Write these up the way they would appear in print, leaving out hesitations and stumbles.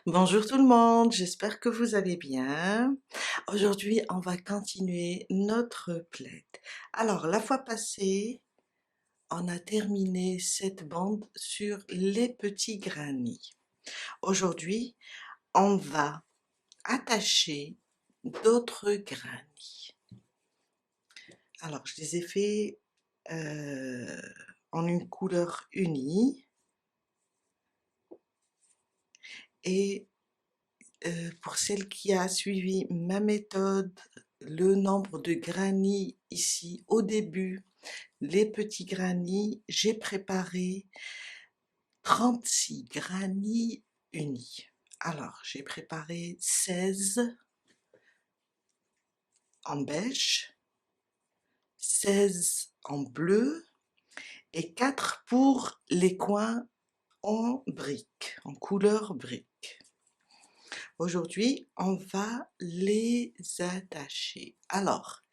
Bonjour tout le monde, j'espère que vous allez bien. Aujourd'hui, on va continuer notre plaid. Alors, la fois passée, on a terminé cette bande sur les petits granits. Aujourd'hui, on va attacher d'autres granits. Alors, je les ai fait en une couleur unie et pour celle qui a suivi ma méthode, le nombre de granits ici au début, les petits granits, j'ai préparé 36 granits unis. Alors, j'ai préparé 16 en beige, 16 en bleu et 4 pour les coins en brique, en couleur brique. Aujourd'hui, on va les attacher. Alors,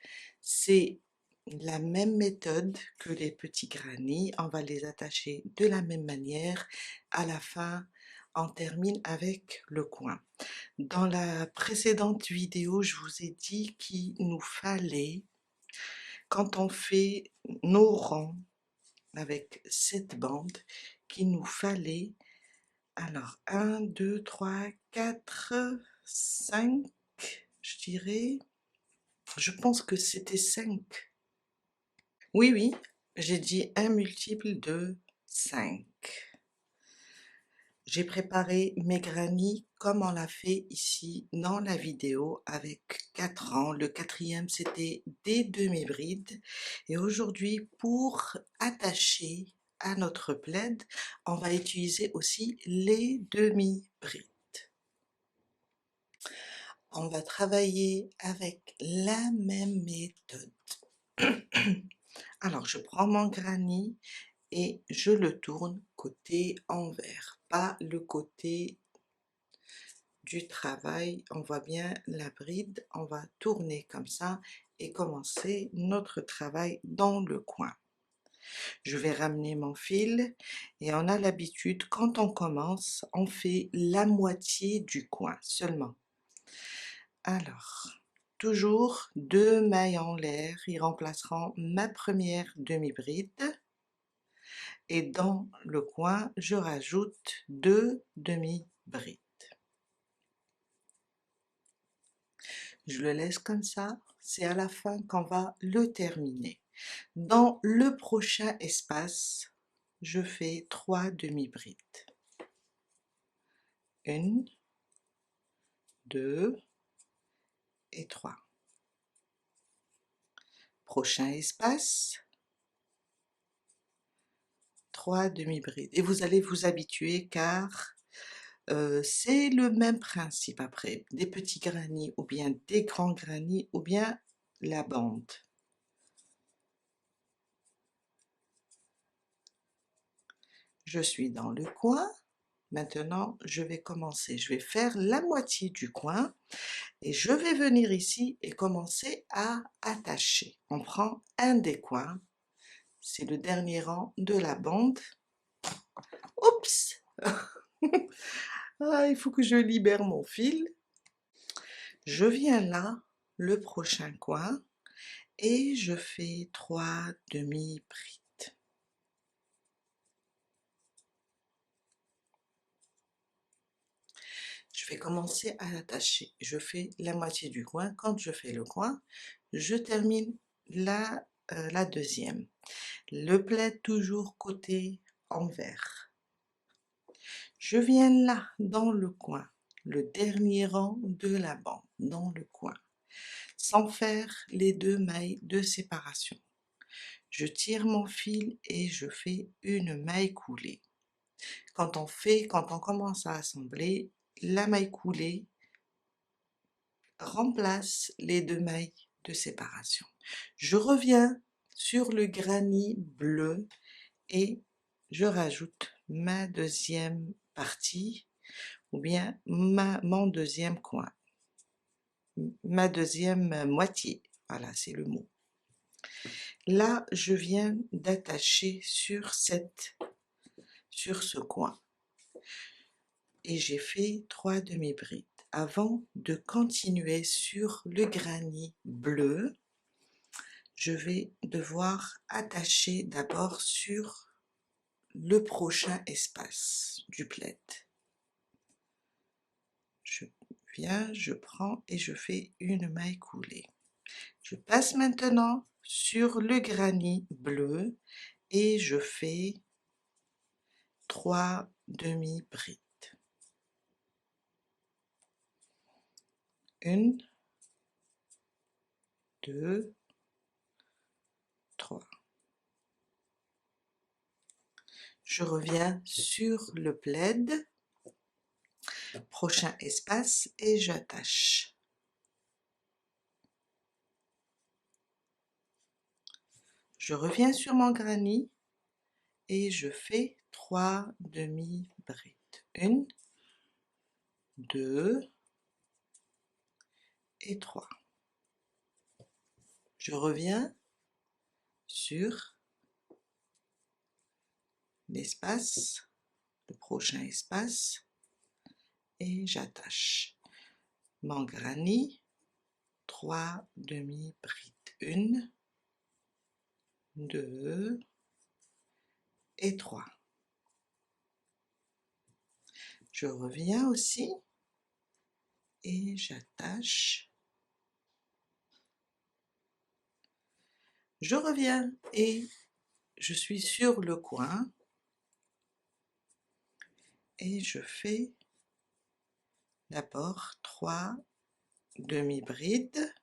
c'est la même méthode que les petits granits. On va les attacher de la même manière. À la fin, on termine avec le coin. Dans la précédente vidéo, je vous ai dit qu'il nous fallait, quand on fait nos rangs avec cette bande, qu'il nous fallait alors, 1, 2, 3, 4, 5, je dirais. Je pense que c'était 5. Oui, oui, j'ai dit un multiple de 5. J'ai préparé mes granits comme on l'a fait ici dans la vidéo avec 4 rangs. Le quatrième, c'était des demi-brides. Et aujourd'hui, pour attacher à notre plaid, on va utiliser aussi les demi-brides. On va travailler avec la même méthode. Alors, je prends mon granit et je le tourne côté envers, pas le côté du travail. On voit bien la bride, on va tourner comme ça et commencer notre travail dans le coin. Je vais ramener mon fil et on a l'habitude, quand on commence, on fait la moitié du coin seulement. Alors, toujours 2 mailles en l'air, ils remplaceront ma première demi-bride. Et dans le coin, je rajoute 2 demi-brides. Je le laisse comme ça, c'est à la fin qu'on va le terminer. Dans le prochain espace, je fais 3 demi-brides. 1, 2 et 3. Prochain espace, 3 demi-brides. Et vous allez vous habituer car c'est le même principe après, des petits granits ou bien des grands granits ou bien la bande. Je suis dans le coin, maintenant je vais commencer, je vais faire la moitié du coin et je vais venir ici et commencer à attacher. On prend un des coins, c'est le dernier rang de la bande. Oups! Ah, il faut que je libère mon fil. Je viens là, le prochain coin, et je fais 3 demi-brides. Je vais commencer à attacher. Je fais la moitié du coin. Quand je fais le coin, je termine la deuxième. Le plaid toujours côté envers. Je viens là, dans le coin, le dernier rang de la bande, dans le coin, sans faire les 2 mailles de séparation. Je tire mon fil et je fais une maille coulée. Quand on commence à assembler, la maille coulée remplace les 2 mailles de séparation. Je reviens sur le granit bleu et je rajoute ma deuxième partie ou bien mon deuxième coin, ma deuxième moitié. Voilà, c'est le mot. Là, je viens d'attacher sur ce coin. et j'ai fait 3 demi-brides. Avant de continuer sur le granit bleu, je vais devoir attacher d'abord sur le prochain espace du plaid. Je viens, je prends et je fais une maille coulée. Je passe maintenant sur le granit bleu et je fais 3 demi-brides. 1, 2, 3. Je reviens sur le plaid, prochain espace et j'attache. Je reviens sur mon granit et je fais 3 demi-brides. 1, 2 et 3. Je reviens sur l'espace, le prochain espace et j'attache. Mon granit, 3 demi-brides. 1, 2 et 3. Je reviens aussi et j'attache. Je reviens et je suis sur le coin et je fais d'abord 3 demi-brides.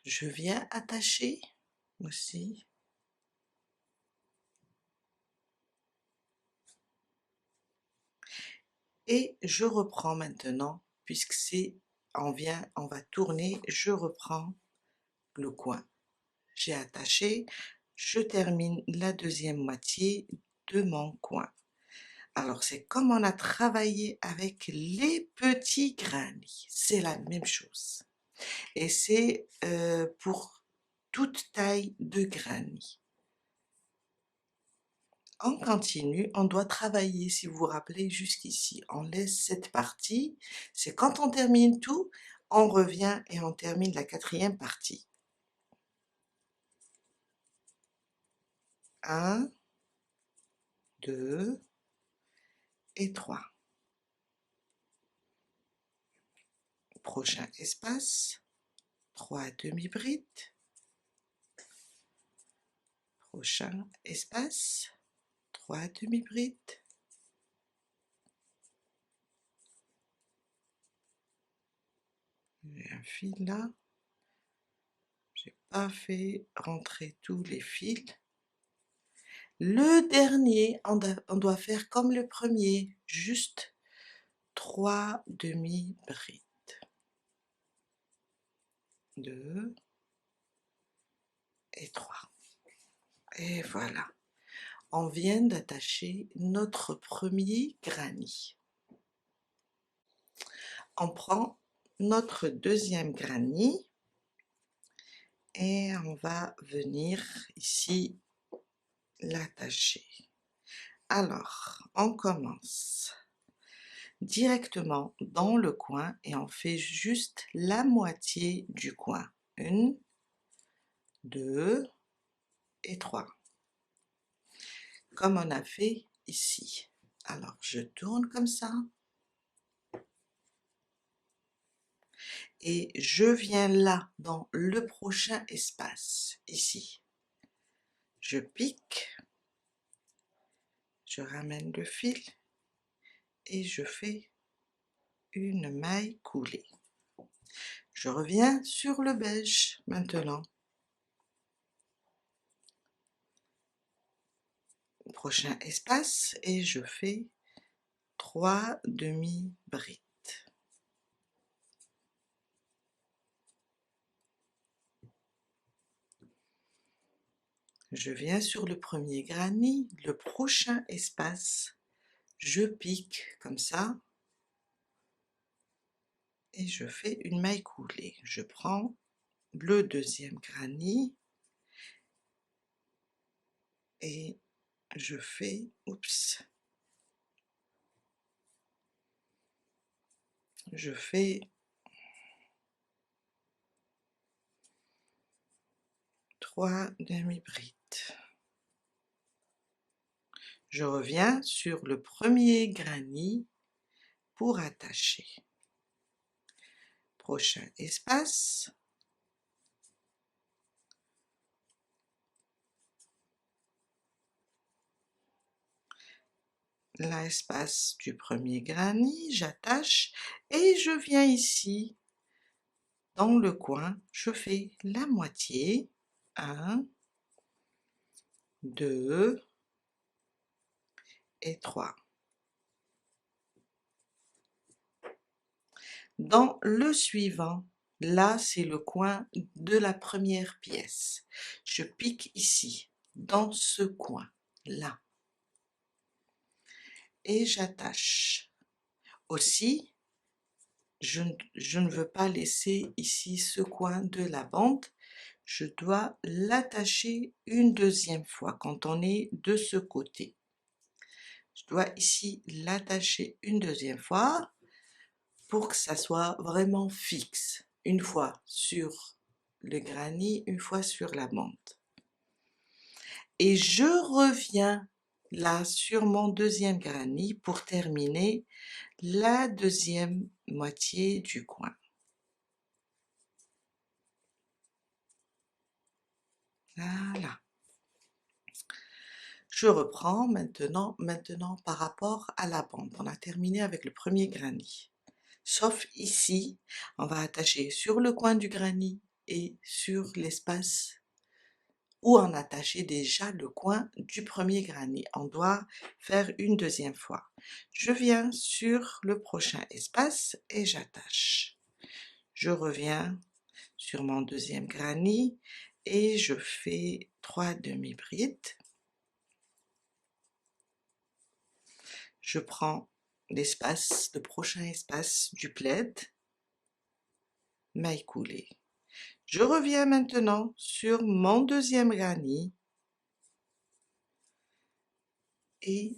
Je viens attacher aussi. Et je reprends maintenant, puisque c'est, on va tourner, je reprends le coin. J'ai attaché, je termine la deuxième moitié de mon coin. Alors c'est comme on a travaillé avec les petits granits, c'est la même chose. Et c'est pour toute taille de granit. On continue, on doit travailler, si vous vous rappelez, jusqu'ici. On laisse cette partie, c'est quand on termine tout, on revient et on termine la quatrième partie. 1, 2 et 3. Prochain espace, 3 demi-brides. Prochain espace, 3 demi-brides. J'ai un fil là. J'ai pas fait rentrer tous les fils. Le dernier, on doit faire comme le premier, juste 3 demi-brides. 2 et 3. Et voilà, on vient d'attacher notre premier granit. On prend notre deuxième granit et on va venir ici l'attacher. Alors, on commence directement dans le coin et on fait juste la moitié du coin. 1, 2 et 3. Comme on a fait ici. Alors, je tourne comme ça. Et je viens là, dans le prochain espace, ici. Je pique, je ramène le fil et je fais une maille coulée. Je reviens sur le beige maintenant. Prochain espace et je fais 3 demi-brides. Je viens sur le premier granit, le prochain espace, je pique comme ça et je fais une maille coulée. Je prends le deuxième granny et je fais, oups, je fais 3 demi-brides. Je reviens sur le premier granny pour attacher. Prochain espace. L'espace du premier granny, j'attache et je viens ici dans le coin, je fais la moitié, 1, 2 et 3. Dans le suivant, là c'est le coin de la première pièce. Je pique ici, dans ce coin, là. Et j'attache. Aussi, je ne veux pas laisser ici ce coin de la bande, je dois l'attacher une deuxième fois quand on est de ce côté. Je dois ici l'attacher une deuxième fois pour que ça soit vraiment fixe. Une fois sur le granny, une fois sur la bande. Et je reviens là sur mon deuxième granny pour terminer la deuxième moitié du coin. Voilà. Je reprends maintenant par rapport à la bande. On a terminé avec le premier granny. Sauf ici, on va attacher sur le coin du granny et sur l'espace où on attachait déjà le coin du premier granny. On doit faire une deuxième fois. Je viens sur le prochain espace et j'attache. Je reviens sur mon deuxième granny et je fais 3 demi-brides. Je prends l'espace, le prochain espace du plaid, maille coulée. Je reviens maintenant sur mon deuxième granny et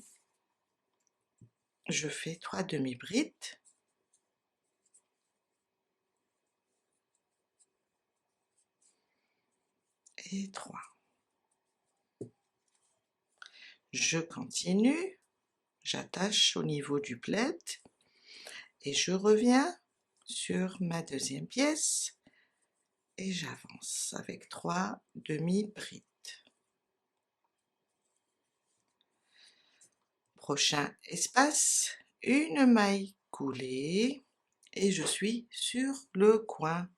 je fais 3 demi-brides. Et 3. Je continue, j'attache au niveau du plaid et je reviens sur ma deuxième pièce et j'avance avec 3 demi-brides. Prochain espace, une maille coulée et je suis sur le coin.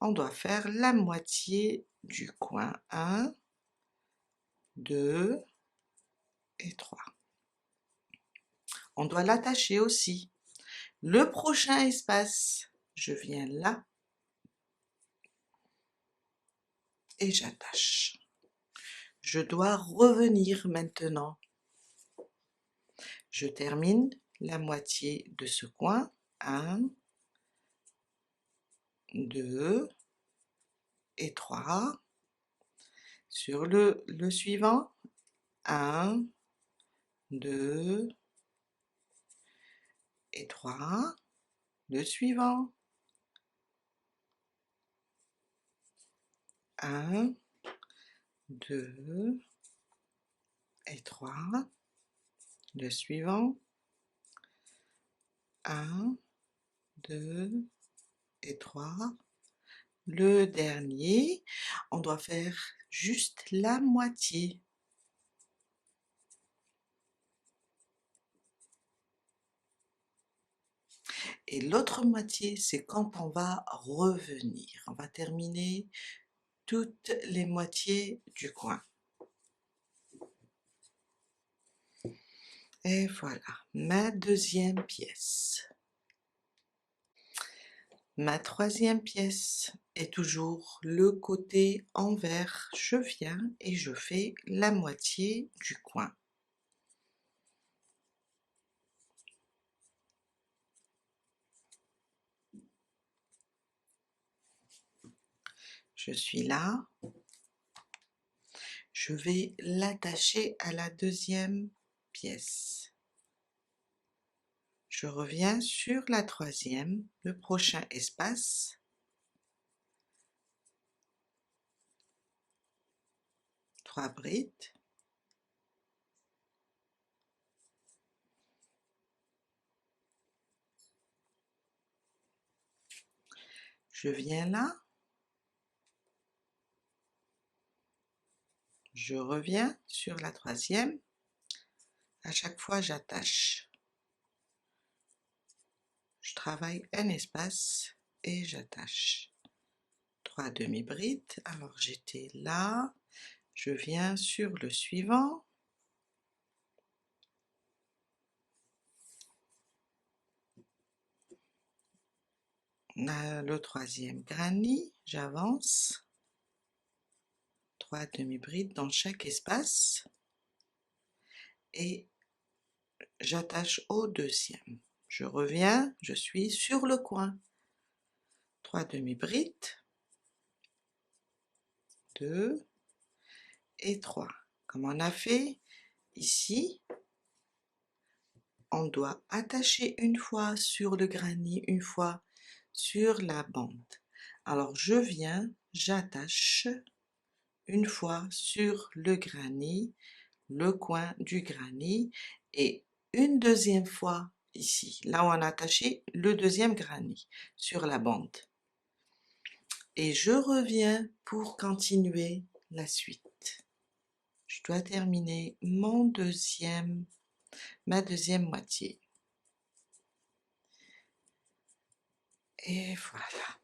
On doit faire la moitié du coin, 1, 2 et 3. On doit l'attacher aussi. Le prochain espace, je viens là et j'attache. Je dois revenir maintenant. Je termine la moitié de ce coin, 1, 2 et 3. Sur le suivant, 1, 2 et 3. Le suivant, 1, 2 et 3. Le suivant, 1, 2 et 3. Le dernier, on doit faire juste la moitié. Et l'autre moitié, c'est quand on va revenir. On va terminer toutes les moitiés du coin. Et voilà, ma deuxième pièce. Ma troisième pièce est toujours le côté envers. Je viens et je fais la moitié du coin. je suis là, je vais l'attacher à la deuxième pièce. Je reviens sur la troisième, le prochain espace, 3 brides, je viens là, je reviens sur la troisième, à chaque fois j'attache, je travaille un espace et j'attache. 3 demi-brides, alors j'étais là, je viens sur le suivant, le troisième granny, j'avance, 3 demi-brides dans chaque espace et j'attache au deuxième. Je reviens, je suis sur le coin, 3 demi-brides, 2 et 3. Comme on a fait ici, on doit attacher une fois sur le granny, une fois sur la bande. Alors je viens, j'attache une fois sur le granny, le coin du granny, et une deuxième fois ici, là où on a attaché le deuxième granny sur la bande. Et je reviens pour continuer la suite. Je dois terminer ma deuxième moitié. Et voilà.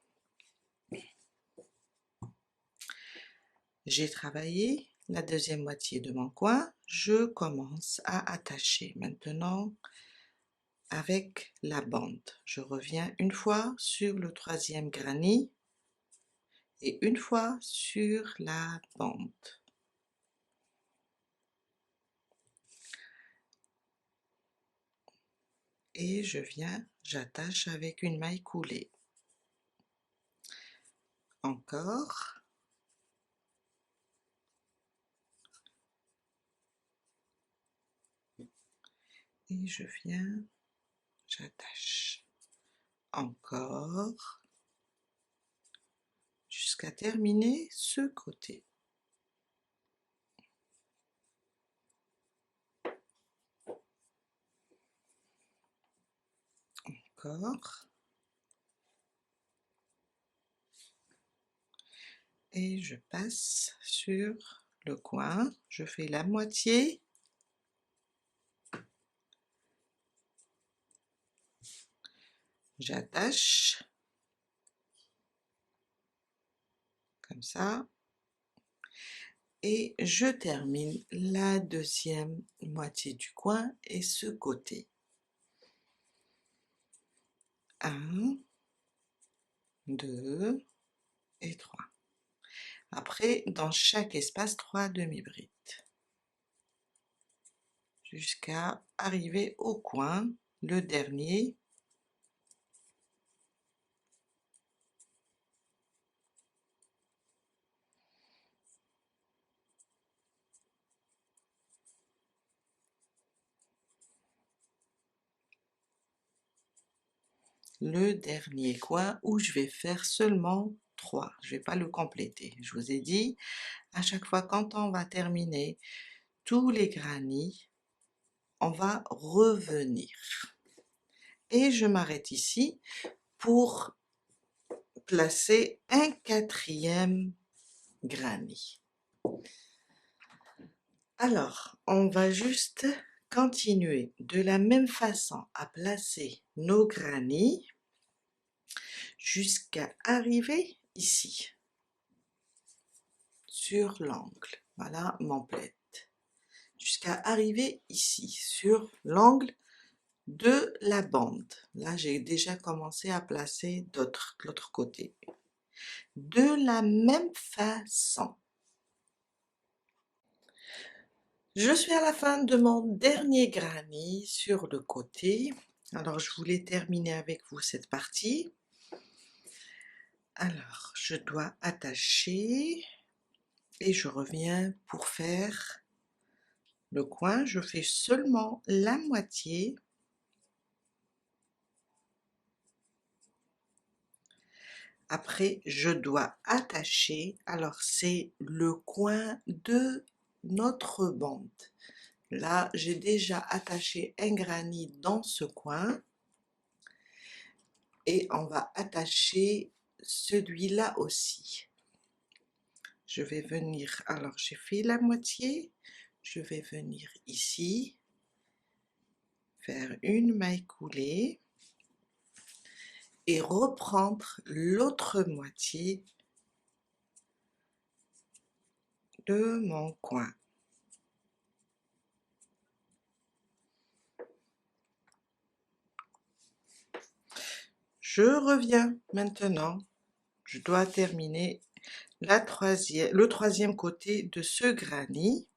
J'ai travaillé la deuxième moitié de mon coin, je commence à attacher maintenant avec la bande. Je reviens une fois sur le troisième granny et une fois sur la bande. Et je viens, j'attache avec une maille coulée. Encore. Et je viens, j'attache. Encore. Jusqu'à terminer ce côté. Encore. Et je passe sur le coin, je fais la moitié, j'attache, comme ça, et je termine la deuxième moitié du coin et ce côté. 1, 2 et 3. Après, dans chaque espace, 3 demi-brides. Jusqu'à arriver au coin, le dernier. Le dernier coin où je vais faire seulement 3. Je ne vais pas le compléter. Je vous ai dit, à chaque fois quand on va terminer tous les granny, on va revenir. Et je m'arrête ici pour placer un quatrième granny. Alors, on va juste continuer de la même façon à placer nos granny jusqu'à arriver ici, sur l'angle. Voilà mon plaid. Jusqu'à arriver ici, sur l'angle de la bande. Là, j'ai déjà commencé à placer l'autre côté. De la même façon. Je suis à la fin de mon dernier granny sur le côté. Alors, je voulais terminer avec vous cette partie. Alors, je dois attacher et je reviens pour faire le coin. Je fais seulement la moitié. Après, je dois attacher. Alors, c'est le coin de notre bande. Là, j'ai déjà attaché un granny dans ce coin. Et on va attacher celui-là aussi. Je vais venir, alors j'ai fait la moitié, je vais venir ici, faire une maille coulée et reprendre l'autre moitié de mon coin. Je reviens maintenant, je dois terminer le troisième côté de ce granny.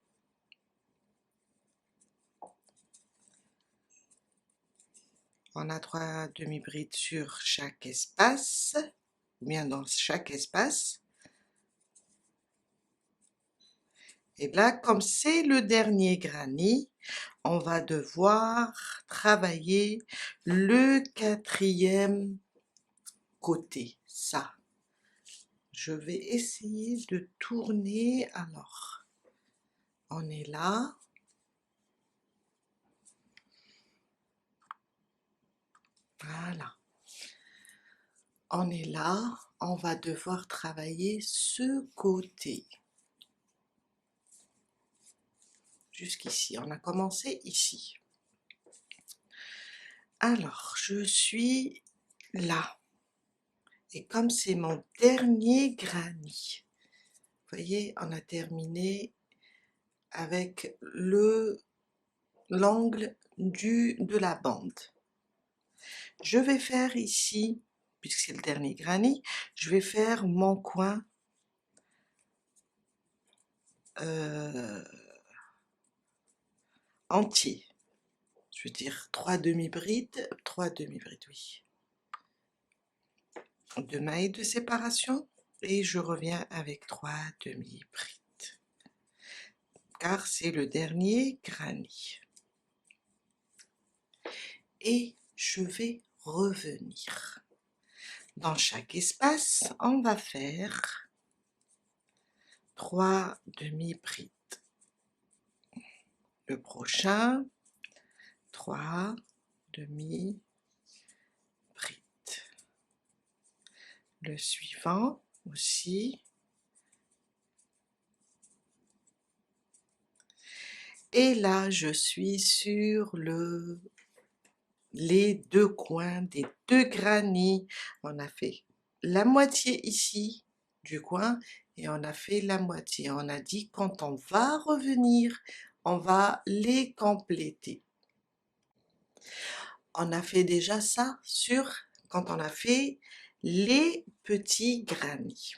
On a 3 demi-brides sur chaque espace, ou bien dans chaque espace. Et là, comme c'est le dernier granny, on va devoir travailler le quatrième côté, ça. Je vais essayer de tourner, alors, on est là. Voilà. On est là, on va devoir travailler ce côté. Jusqu'ici, on a commencé ici. Alors, je suis là. Et comme c'est mon dernier granny, vous voyez, on a terminé avec l'angle de la bande. Je vais faire ici, puisque c'est le dernier granny, je vais faire mon coin entier. Je veux dire 3 demi-brides, oui. 2 mailles de séparation et je reviens avec 3 demi-brides. Car c'est le dernier granny. Et je vais revenir. Dans chaque espace, on va faire 3 demi-brides. Le prochain, 3 demi-brides. Le suivant aussi. Et là, je suis sur les deux coins des deux granny. On a fait la moitié ici du coin et on a fait la moitié. On a dit quand on va revenir, on va les compléter. On a fait déjà ça quand on a fait les petits granny.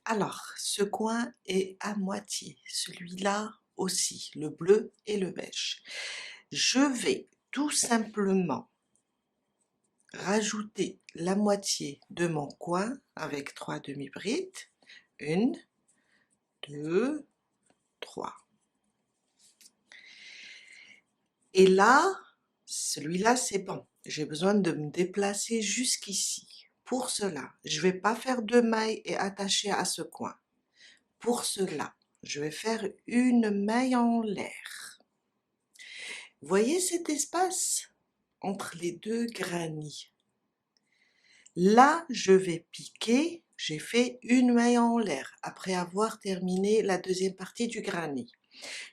Alors, ce coin est à moitié, celui-là aussi, le bleu et le beige. Je vais tout simplement rajouter la moitié de mon coin avec 3 demi-brides. 1, 2, 3. Et là, celui-là, c'est bon. J'ai besoin de me déplacer jusqu'ici. Pour cela, je ne vais pas faire 2 mailles et attacher à ce coin. Pour cela, je vais faire une maille en l'air. Voyez cet espace entre les deux granny? Là, je vais piquer, j'ai fait une maille en l'air après avoir terminé la deuxième partie du granny.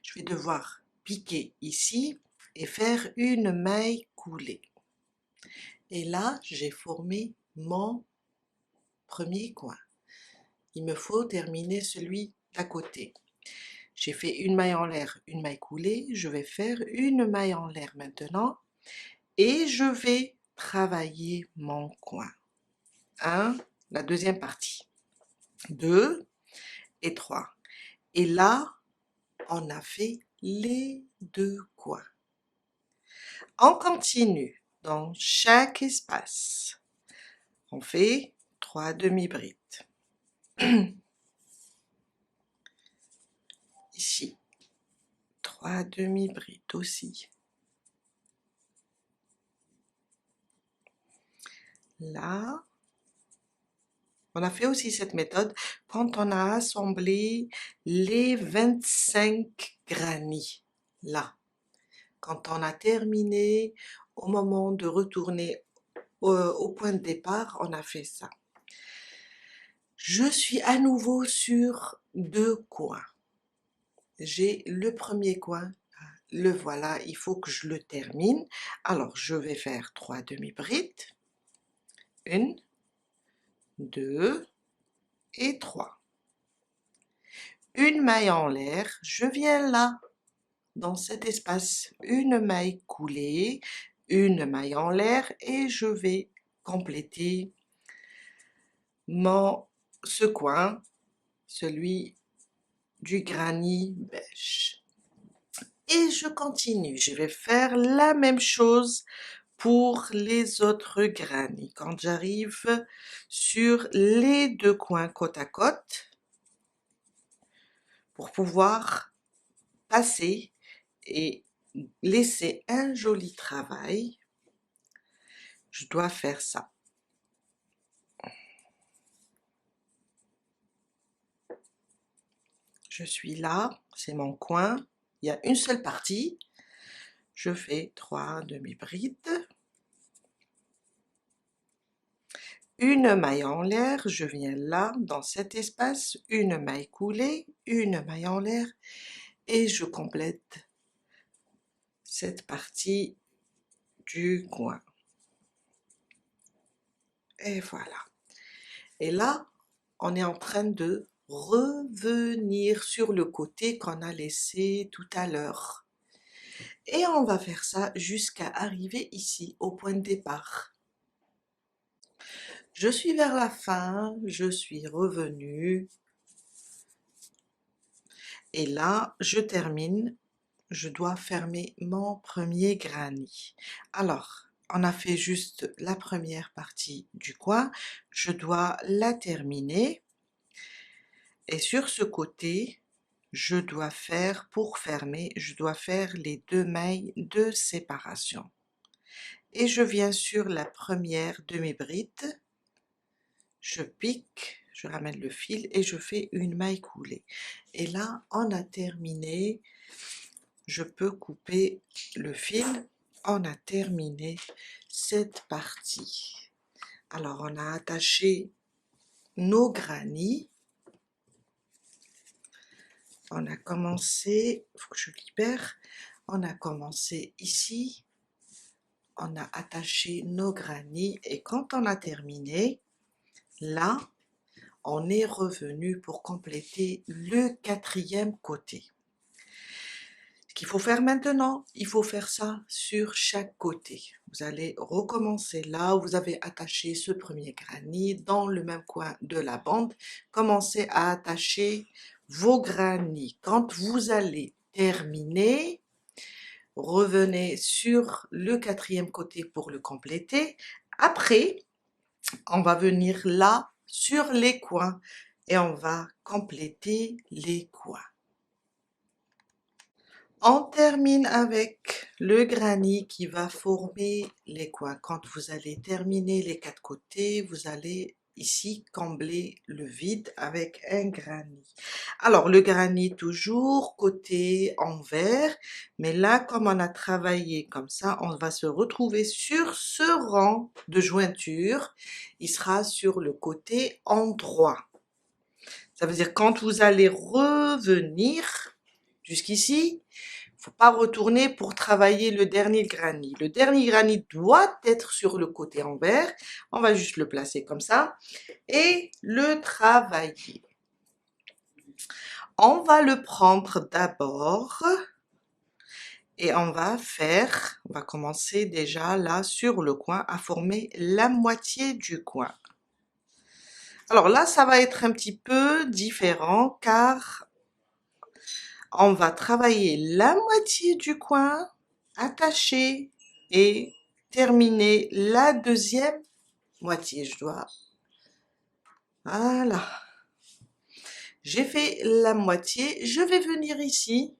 Je vais devoir piquer ici et faire une maille coulée. Et là, j'ai formé mon premier coin. Il me faut terminer celui d'à côté. J'ai fait une maille en l'air, une maille coulée. Je vais faire une maille en l'air maintenant et je vais travailler mon coin. 1, la deuxième partie. 2 et 3. Et là, on a fait les deux coins. On continue dans chaque espace. On fait 3 demi-brides. Ici, 3 demi-brides aussi. Là, on a fait aussi cette méthode quand on a assemblé les 25 granits. Là, quand on a terminé, au moment de retourner au point de départ, on a fait ça. Je suis à nouveau sur 2 coins. J'ai le premier coin, le voilà, il faut que je le termine. Alors, je vais faire 3 demi-brides. 1, 2 et 3. Une maille en l'air, je viens là, dans cet espace, une maille coulée, une maille en l'air et je vais compléter ce coin, celui du granit beige. Et je continue, je vais faire la même chose pour les autres granits. Quand j'arrive sur les 2 coins côte à côte, pour pouvoir passer et laisser un joli travail, je dois faire ça. Je suis là, c'est mon coin, il y a une seule partie, je fais 3 demi-brides, une maille en l'air, je viens là, dans cet espace, une maille coulée, une maille en l'air, et je complète cette partie du coin. Et voilà. Et là, on est en train de revenir sur le côté qu'on a laissé tout à l'heure. Et on va faire ça jusqu'à arriver ici, au point de départ. Je suis vers la fin, je suis revenue. Et là, je termine. Je dois fermer mon premier granit. Alors, on a fait juste la première partie du coin. Je dois la terminer. Et sur ce côté, je dois faire, pour fermer, je dois faire les 2 mailles de séparation. Et je viens sur la première demi-bride, je pique, je ramène le fil et je fais une maille coulée. Et là, on a terminé, je peux couper le fil, on a terminé cette partie. Alors, on a attaché nos granits. On a commencé, il faut que je libère, on a commencé ici, on a attaché nos granits et quand on a terminé, là, on est revenu pour compléter le 4e côté. Ce qu'il faut faire maintenant, il faut faire ça sur chaque côté. Vous allez recommencer là où vous avez attaché ce premier granit, dans le même coin de la bande. Commencez à attacher vos granits. Quand vous allez terminer, revenez sur le 4e côté pour le compléter. Après, on va venir là sur les coins et on va compléter les coins. On termine avec le granit qui va former les coins. Quand vous allez terminer les 4 côtés, vous allez ici combler le vide avec un granit. Alors le granit toujours côté envers, mais là comme on a travaillé comme ça, on va se retrouver sur ce rang de jointure, il sera sur le côté endroit. Ça veut dire quand vous allez revenir jusqu'ici, il ne faut pas retourner pour travailler le dernier granit. Le dernier granit doit être sur le côté envers. On va juste le placer comme ça et le travailler. On va le prendre d'abord et on va commencer déjà là sur le coin à former la moitié du coin. Alors là, ça va être un petit peu différent car on va travailler la moitié du coin, attacher et terminer la 2e moitié. Je dois Voilà. J'ai fait la moitié. Je vais venir ici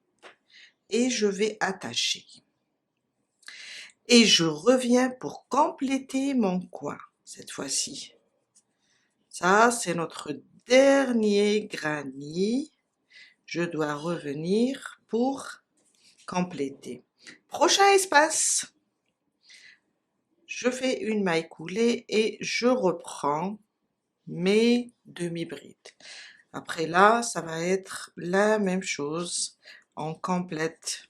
et je vais attacher. Et je reviens pour compléter mon coin cette fois-ci. Ça, c'est notre dernier granny. Je dois revenir pour compléter. Prochain espace. Je fais une maille coulée et je reprends mes demi-brides. Après là, ça va être la même chose. On complète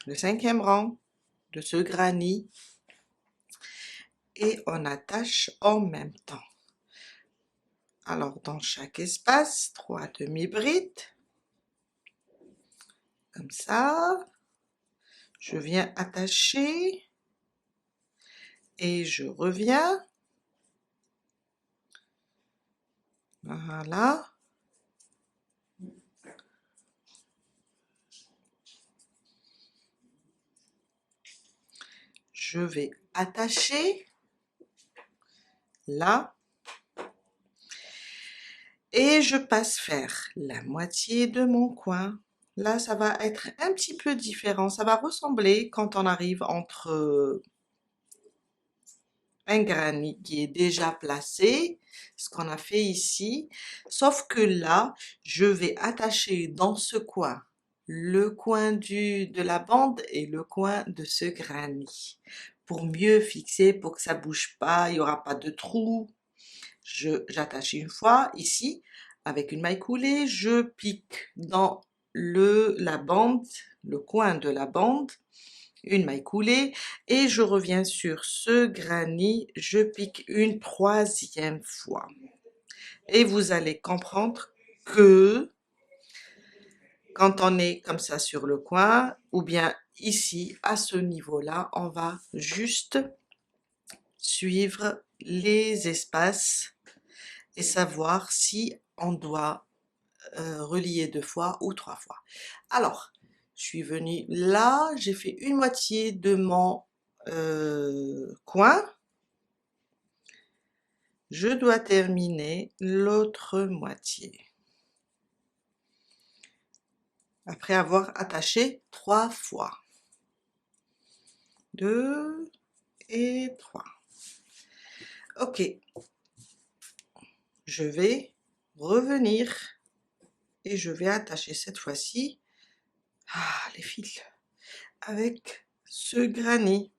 le 5e rang de ce granny et on attache en même temps. Alors dans chaque espace, 3 demi-brides, comme ça. Je viens attacher et je reviens. Voilà. Je vais attacher là et je passe faire la moitié de mon coin. Là, ça va être un petit peu différent. Ça va ressembler quand on arrive entre un granny qui est déjà placé, ce qu'on a fait ici, sauf que là, je vais attacher dans ce coin le coin de la bande et le coin de ce granny pour mieux fixer, pour que ça bouge pas, il n'y aura pas de trou. J'attache une fois ici avec une maille coulée, je pique dans la bande, le coin de la bande, une maille coulée et je reviens sur ce granny, je pique une 3e fois. Et vous allez comprendre que quand on est comme ça sur le coin, ou bien ici, à ce niveau-là, on va juste suivre les espaces et savoir si on doit relier 2 fois ou 3 fois. Alors, je suis venue là, j'ai fait une moitié de mon coin. Je dois terminer l'autre moitié. Après avoir attaché 3 fois. 2 et 3. Ok. Je vais revenir et je vais attacher cette fois-ci les fils avec ce granny.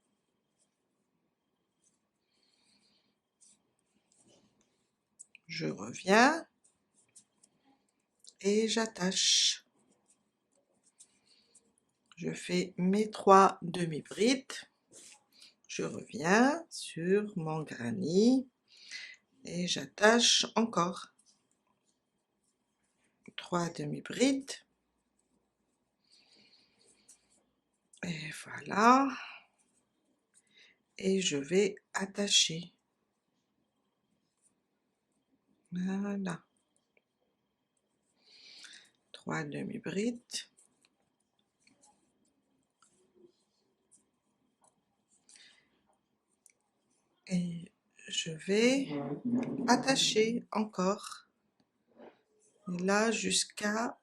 Je reviens et j'attache. Je fais mes 3 demi-brides. Je reviens sur mon granny et j'attache encore 3 demi-brides. Et voilà. Et je vais attacher. Voilà. 3 demi-brides. Et je vais attacher encore. Et là, jusqu'à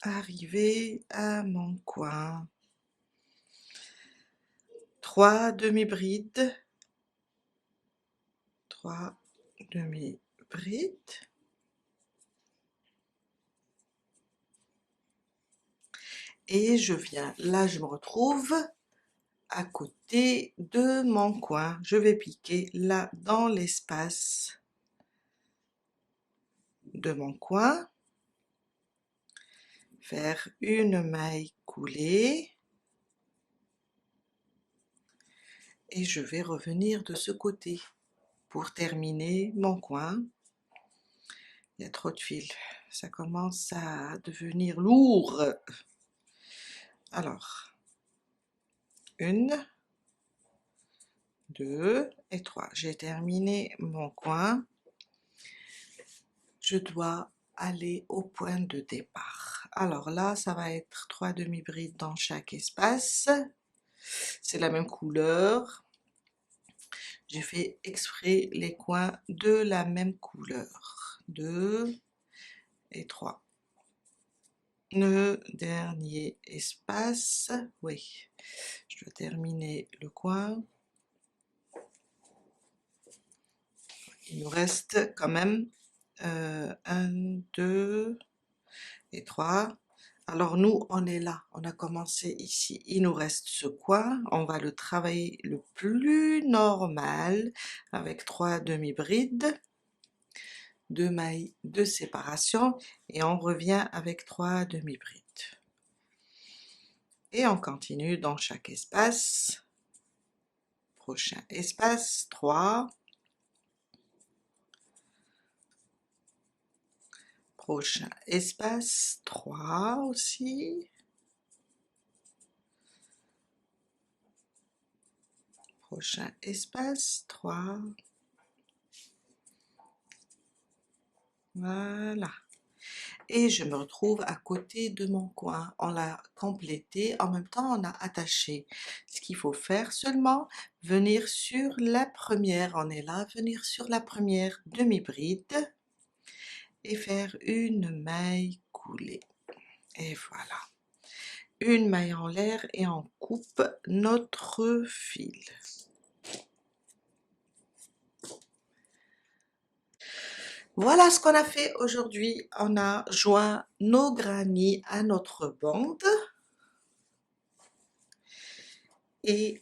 arriver à mon coin. 3 demi-brides. 3 demi-brides. Et je viens, là je me retrouve à côté de mon coin. Je vais piquer là dans l'espace de mon coin, faire une maille coulée et je vais revenir de ce côté pour terminer mon coin. Il y a trop de fils, ça commence à devenir lourd. Alors, 1, 2 et 3. J'ai terminé mon coin. Je dois aller au point de départ. Alors là, ça va être 3 demi-brides dans chaque espace. C'est la même couleur. J'ai fait exprès les coins de la même couleur. 2 et 3. Le dernier espace, oui, je dois terminer le coin. Il nous reste quand même 1, 2 et 3. Alors nous, on est là, on a commencé ici. Il nous reste ce coin, on va le travailler le plus normal avec 3 demi-brides, 2 mailles de séparation et on revient avec 3 demi-brides. Et on continue dans chaque espace. Prochain espace, 3. Prochain espace, 3 aussi. Prochain espace, 3. Voilà. Et je me retrouve à côté de mon coin. On l'a complété, en même temps on a attaché. Ce qu'il faut faire seulement, venir sur la première, on est là, venir sur la première demi-bride et faire une maille coulée. Et voilà. Une maille en l'air et on coupe notre fil. Voilà ce qu'on a fait aujourd'hui. On a joint nos granny à notre bande et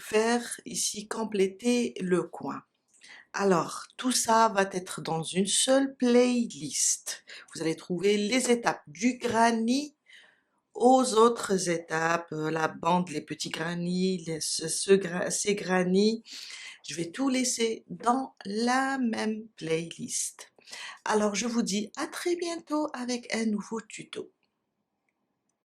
faire ici compléter le coin. Alors, tout ça va être dans une seule playlist. Vous allez trouver les étapes du granny aux autres étapes, la bande, les petits granny, ces granny. Je vais tout laisser dans la même playlist. Alors, je vous dis à très bientôt avec un nouveau tuto.